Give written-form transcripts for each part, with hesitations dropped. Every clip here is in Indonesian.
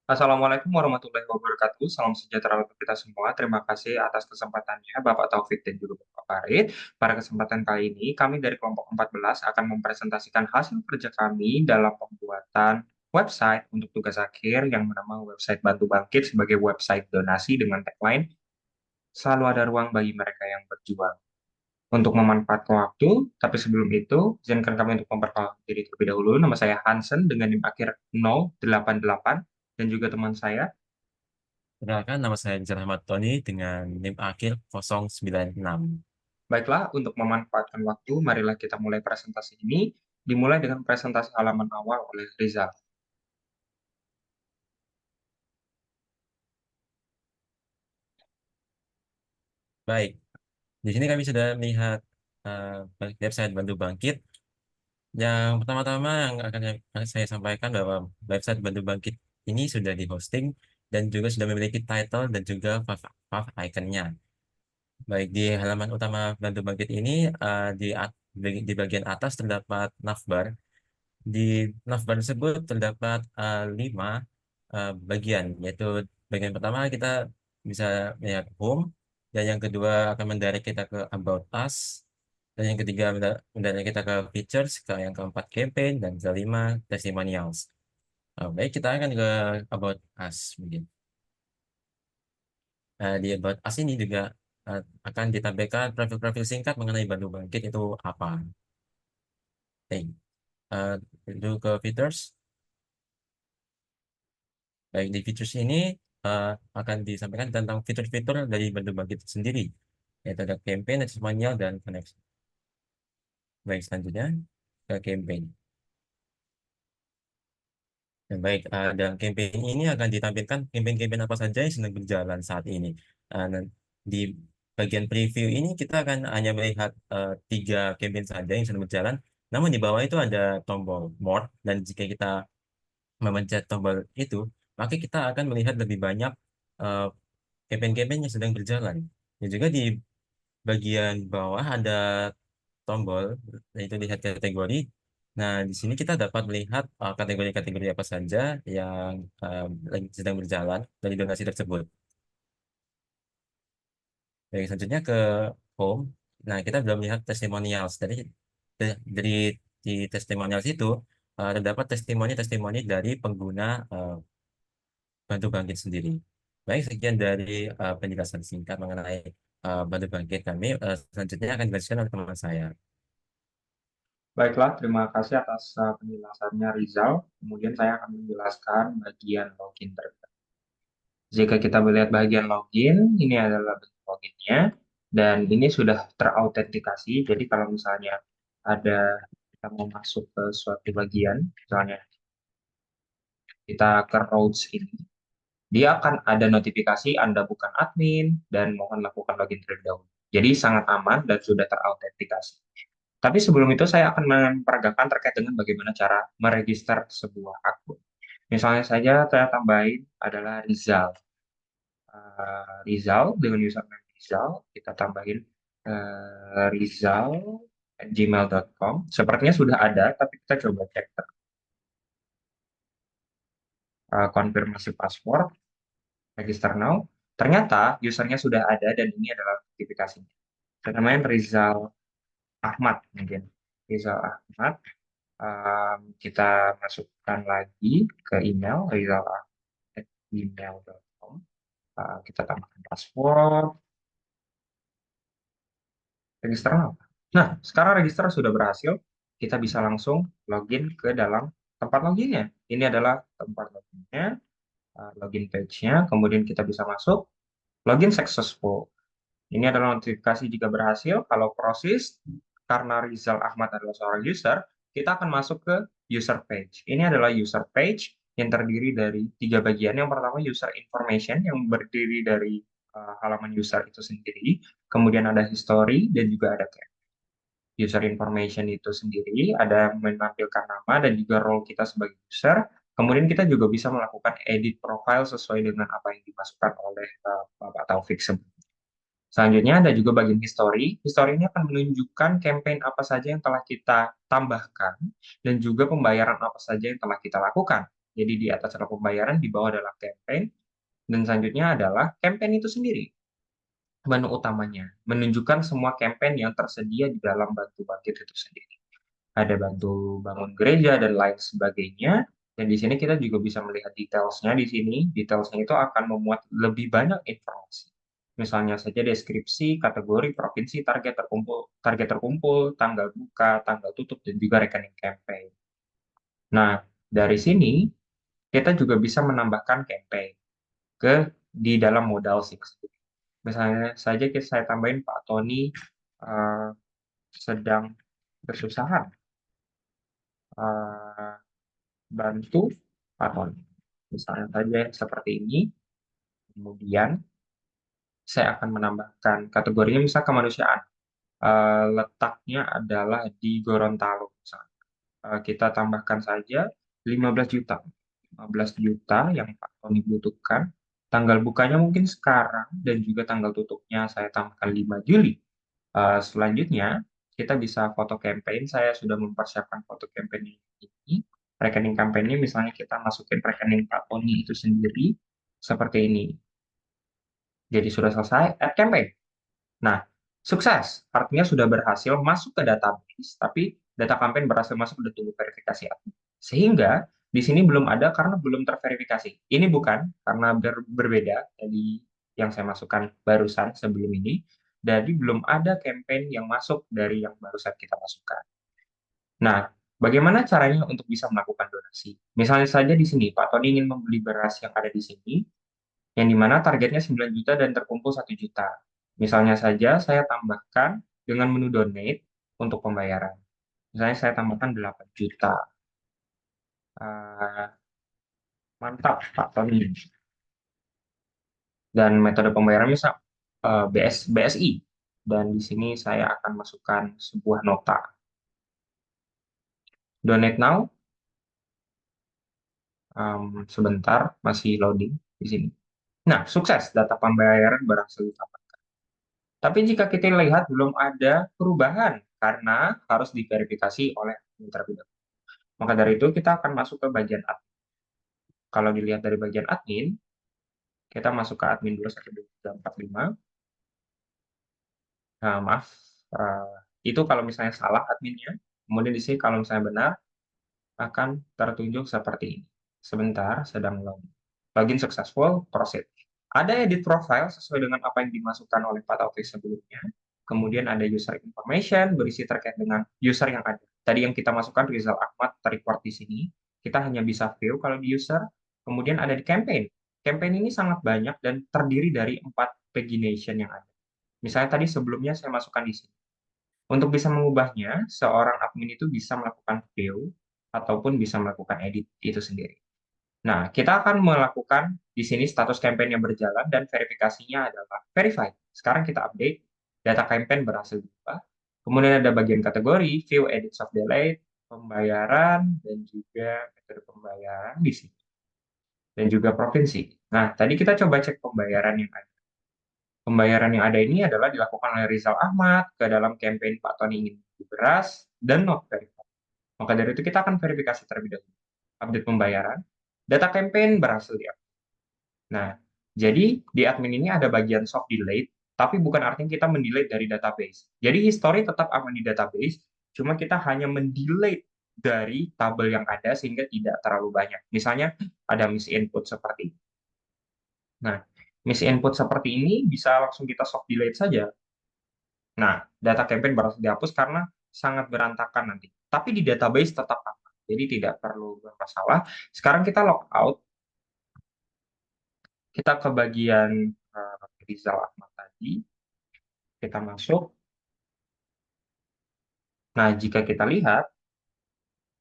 Assalamualaikum warahmatullahi wabarakatuh. Salam sejahtera untuk kita semua. Terima kasih atas kesempatannya Bapak Taufik dan juga Bapak Farid. Pada kesempatan kali ini, kami dari kelompok 14 akan mempresentasikan hasil kerja kami dalam pembuatan website untuk tugas akhir yang bernama website Bantu Bangkit sebagai website donasi dengan tagline "Selalu ada ruang bagi mereka yang berjuang." Untuk memanfaatkan waktu, tapi sebelum itu, izinkan kami untuk memperkenalkan diri terlebih dahulu. Nama saya Hansen dengan NIM akhir 088 dan juga teman saya. Perkenalkan, nama saya Rizal Ahmad Tony dengan NIM akhir 096. Baiklah, untuk memanfaatkan waktu, marilah kita mulai presentasi ini. Dimulai dengan presentasi halaman awal oleh Rizal. Baik, di sini kami sudah melihat website Bantu Bangkit. Yang pertama-tama yang akan saya sampaikan bahwa website Bantu Bangkit ini sudah di hosting dan juga sudah memiliki title dan juga fav iconnya. Baik, di halaman utama Bantu Bangkit ini di bagian atas terdapat navbar. Di navbar tersebut terdapat 5 bagian, yaitu bagian pertama kita bisa melihat home, dan yang kedua akan mendirect kita ke about us, dan yang ketiga mendirect kita ke features, ke yang keempat campaign, dan kelima testimonials. Baik, kita akan ke about us mungkin. Di about us ini juga akan ditampilkan profil-profil singkat mengenai Bandung Bangkit itu apa. Baik, uh, itu ke features. Baik, di features ini eh, akan disampaikan tentang fitur-fitur dari Bandung Bangkit sendiri, yaitu ada campaign, testimonial, dan connection. Baik, selanjutnya ke campaign. Dan baik, dalam campaign ini akan ditampilkan campaign-campaign apa saja yang sedang berjalan saat ini. Dan di bagian preview ini kita akan hanya melihat 3 campaign saja yang sedang berjalan. Namun di bawah itu ada tombol more, dan jika kita memencet tombol itu, maka kita akan melihat lebih banyak eh, campaign-campaign yang sedang berjalan. Dan juga di bagian bawah ada tombol, yaitu lihat kategori. Nah, di sini kita dapat melihat kategori-kategori apa saja yang lagi sedang berjalan dari donasi tersebut. Baik, selanjutnya ke home. Nah, kita belum melihat testimonials. Dari di testimonials itu terdapat testimoni-testimoni dari pengguna Bantu Bangkit sendiri. Baik, sekian dari penjelasan singkat mengenai Bantu Bangkit kami. Selanjutnya akan dilanjutkan oleh teman saya. Baiklah, terima kasih atas penjelasannya Rizal. Kemudian saya akan menjelaskan bagian login terkait. Jika kita melihat bagian login, ini adalah bentuk loginnya, dan ini sudah terautentikasi. Jadi kalau misalnya ada kita mau masuk ke suatu bagian, misalnya kita ke roads ini, dia akan ada notifikasi Anda bukan admin dan mohon lakukan login terlebih dahulu. Jadi sangat aman dan sudah terautentikasi. Tapi sebelum itu saya akan memperagakan terkait dengan bagaimana cara meregister sebuah akun. Misalnya saja saya tambahin adalah Rizal. Rizal dengan username Rizal, kita tambahin rizal@gmail.com. Sepertinya sudah ada, tapi kita coba cek konfirmasi password, register now. Ternyata usernya sudah ada dan ini adalah notifikasinya. Saya namain Rizal Ahmad mungkin. Rizal Ahmad. Kita masukkan lagi ke email rizal@gmail.com. Kita tambahkan password, register now. Nah, sekarang register sudah berhasil. Kita bisa langsung login ke dalam tempat loginnya. Ini adalah tempat loginnya, login page-nya. Kemudian kita bisa masuk, login successful. Ini adalah notifikasi jika berhasil. Kalau proses, karena Rizal Ahmad adalah seorang user, kita akan masuk ke user page. Ini adalah user page yang terdiri dari 3 bagian. Yang pertama user information yang berdiri dari halaman user itu sendiri. Kemudian ada history dan juga ada cache. User information itu sendiri ada menampilkan nama dan juga role kita sebagai user. Kemudian kita juga bisa melakukan edit profile sesuai dengan apa yang dimasukkan oleh Bapak Taufik sebelumnya. Selanjutnya ada juga bagian history. History ini akan menunjukkan campaign apa saja yang telah kita tambahkan dan juga pembayaran apa saja yang telah kita lakukan. Jadi di atas adalah pembayaran, di bawah adalah campaign, dan selanjutnya adalah campaign itu sendiri. Menu utamanya menunjukkan semua campaign yang tersedia di dalam Bantu Bangkit itu sendiri. Ada bantu bangun gereja dan lain sebagainya. Dan di sini kita juga bisa melihat detailsnya di sini. Detailsnya itu akan memuat lebih banyak informasi. Misalnya saja deskripsi, kategori, provinsi, target terkumpul, tanggal buka, tanggal tutup, dan juga rekening campaign. Nah, dari sini kita juga bisa menambahkan campaign ke di dalam modal sih. Misalnya saja saya tambahin Pak Tony eh, sedang kesusahan, eh, bantu Pak Tony. Misalnya saja seperti ini. Kemudian saya akan menambahkan kategorinya misal kemanusiaan. Letaknya adalah di Gorontalo. Misalnya. Kita tambahkan saja 15 juta. 15 juta yang Pak Tony butuhkan. Tanggal bukanya mungkin sekarang dan juga tanggal tutupnya saya tambahkan 5 Juli. Selanjutnya, kita bisa foto campaign. Saya sudah mempersiapkan foto campaign ini. Rekening campaign-nya misalnya kita masukin rekening Pak Tony itu sendiri seperti ini. Jadi sudah selesai, add campaign. Nah, sukses. Artinya sudah berhasil masuk ke database, tapi data campaign berhasil masuk udah tunggu verifikasi admin. Sehingga di sini belum ada karena belum terverifikasi. Ini bukan karena berbeda dari yang saya masukkan barusan sebelum ini. Jadi belum ada campaign yang masuk dari yang barusan kita masukkan. Nah, bagaimana caranya untuk bisa melakukan donasi? Misalnya saja di sini, Pak Tony ingin membeli beras yang ada di sini, yang dimana targetnya 9 juta dan terkumpul 1 juta. Misalnya saja saya tambahkan dengan menu donate untuk pembayaran. Misalnya saya tambahkan 8 juta. Eh, mantap, Pak Tony. Dan metode pembayaran misal BSI. Dan di sini saya akan masukkan sebuah nota. Donate now. Sebentar, masih loading di sini. Nah, sukses. Data pembayaran berhasil ditambahkan. Tapi jika kita lihat belum ada perubahan karena harus diverifikasi oleh admin terlebih dahulu. Maka dari itu kita akan masuk ke bagian admin. Kalau dilihat dari bagian admin, kita masuk ke admin dulu 12345. Nah, maaf, itu kalau misalnya salah adminnya. Kemudian di sini kalau misalnya benar, akan tertunjuk seperti ini. Sebentar, sedang login. Login successful, proceed. Ada edit profile sesuai dengan apa yang dimasukkan oleh Pak Taufik sebelumnya. Kemudian ada user information, berisi terkait dengan user yang ada. Tadi yang kita masukkan, Rizal Ahmad, terrecord di sini. Kita hanya bisa view kalau di user. Kemudian ada di campaign. Campaign ini sangat banyak dan terdiri dari 4 pagination yang ada. Misalnya tadi sebelumnya saya masukkan di sini. Untuk bisa mengubahnya, seorang admin itu bisa melakukan view ataupun bisa melakukan edit itu sendiri. Nah, kita akan melakukan di sini status campaign yang berjalan dan verifikasinya adalah verified. Sekarang kita update, data campaign berhasil diubah. Kemudian ada bagian kategori, view edits of delay, pembayaran, dan juga metode pembayaran di sini. Dan juga provinsi. Nah, tadi kita coba cek pembayaran yang ada. Pembayaran yang ada ini adalah dilakukan oleh Rizal Ahmad ke dalam campaign Pak Tony ingin beli beras dan not verified. Maka dari itu kita akan verifikasi terlebih dahulu. Update pembayaran, data campaign berhasil di. Nah, jadi di admin ini ada bagian soft delete, tapi bukan artinya kita mendelete dari database. Jadi history tetap aman di database, cuma kita hanya mendelete dari tabel yang ada sehingga tidak terlalu banyak. Misalnya ada misinput seperti ini. Nah, misinput seperti ini bisa langsung kita soft delete saja. Nah, data campaign berhasil dihapus karena sangat berantakan nanti. Tapi di database tetap aman, jadi tidak perlu bermasalah. Sekarang kita log out, kita ke bagian Rizal Ahmad tadi, kita masuk. Nah, jika kita lihat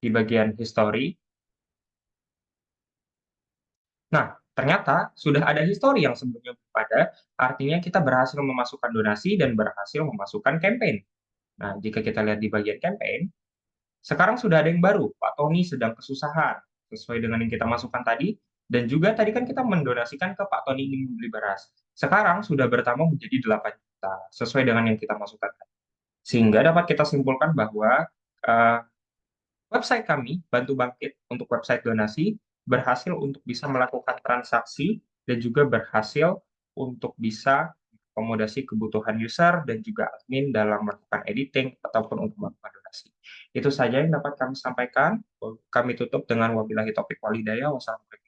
di bagian history, nah ternyata sudah ada history yang sebelumnya pada, artinya kita berhasil memasukkan donasi dan berhasil memasukkan campaign. Nah, jika kita lihat di bagian campaign, sekarang sudah ada yang baru, Pak Tony sedang kesusahan, sesuai dengan yang kita masukkan tadi, dan juga tadi kan kita mendonasikan ke Pak Tony ingin membeli beras. Sekarang sudah bertambah menjadi 8 juta, sesuai dengan yang kita masukkan tadi. Sehingga dapat kita simpulkan bahwa uh, website kami, Bantu Bangkit untuk website donasi, berhasil untuk bisa melakukan transaksi dan juga berhasil untuk bisa akomodasi kebutuhan user dan juga admin dalam melakukan editing ataupun untuk melakukan donasi. Itu saja yang dapat kami sampaikan. Kami tutup dengan wabillahi taufiq walhidayah. Wassalamualaikum